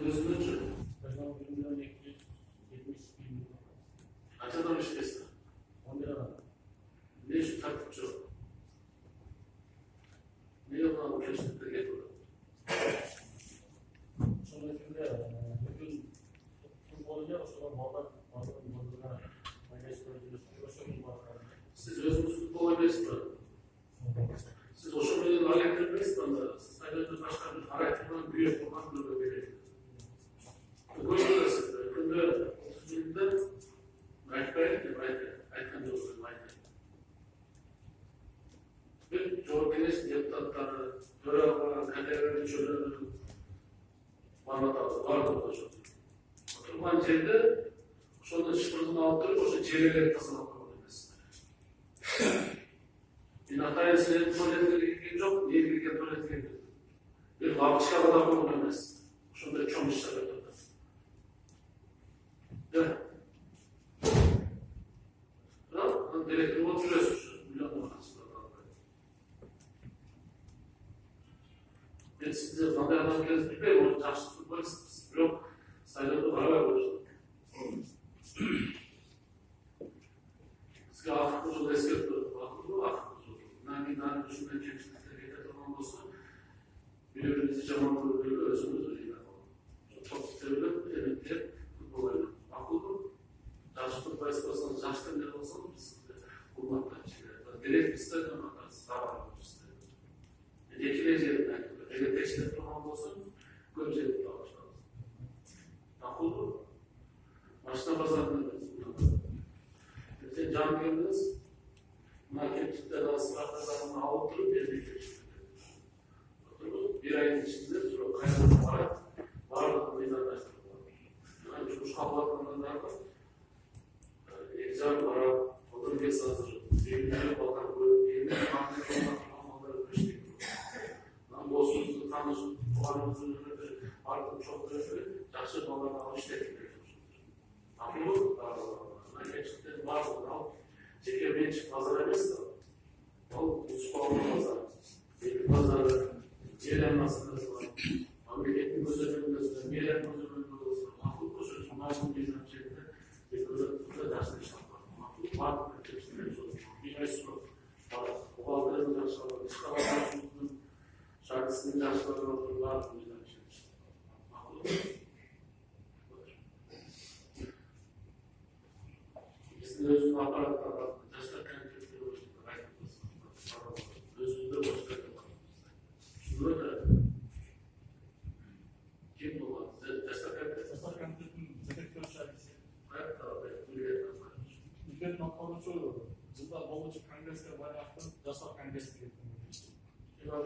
özünü Kazan bölümünden ekli 70 bin. kaç adam işlesin? 11 adam. Ne şu takipçi o? Ne yapalım gençlikte getiriyor? Sonra şimdi bugün futbol olunca sonra bağlar bağlarına Siz özünüz futbola besliyor. Siz o şöyle hareketler besliyor. Siz sadece başka bir hareketler büyük olan bir böyle. Bu yüzden siz de 30 yılda belki aykan yolları bir Cumhurbaşkanı deputatları, görev kaderleri çözümünü vardı olacak. Oturman yerde şurada çıkırdığını aldırıp o çevreleri tasarlamak olabilirsin. Hatay'ın senin tuvaletleri ilgili yok, niye ilgili tuvaletleri ilgili? Bir başka adam olabilirsin. Şurada çok işler yapıldı. Değil mi? Tamam, direktörü oturuyorsun. Milyon numarasında. Ben size Vander'dan gelip bir o taşlı futbolist yok. Sayılarda beraber olursun. Size akıllı eski akıllı. Nani düşünmek gençlikte getirmem olsa birbirinizi camanlı böyle özünüz öyle. Çok sevilen emekli futbol oyunu. Akıllı. Taşlı futbolist olsanız, taşlı ne olsanız biz bulmaktan çıkıyor. Direkt istedim ama sağ istedim. Ekileceğim ben. Eğer teşkil tamam olsun, görecek başlarız. Akıllı. Başta pazarında can görünüz, marketçikler arasında alıp durup birlikte çıkıyor. Bir ayın içinde sonra kaynaklı para varlıklı meydanlaştırıyor. Yani çocuk kaplarından da egzal para, odur kes hazır. Sevgileri bakar, böyle yerine mantık olmaları peşliyor. Dostluğumuzu, tanışımızı, puanımızı artık çok böyle yaşlı dolarına alış tekniği. Akıllı gerçekten var olan çekirdeğin çık pazar emesi de o spor pazar, zeytin pazarı, yerel masasında var. Memleketin gözleminde var, yerel gözleminde var. Akıllı koşuyoruz. Bunların bir şekilde burada dersler işler var. Akıllı var. Bir meşru var. O aldırın yaşlar var. İşte şarkısının yaşlarına otururlar. Bu yüzden bir şey işte. Akıllı. İkisinin özünün aparatlarla taşlarken kötüleri başında. Özünde başka yapar. Şunu da kim bu var? Taşlarken Zedektör şarkısı. Evet, tabii. Ülkenin noktaları şöyle oldu. Yılda Bolucu Kongres'te var yaptım. Yasal Kongres'te gittim. Yıllar,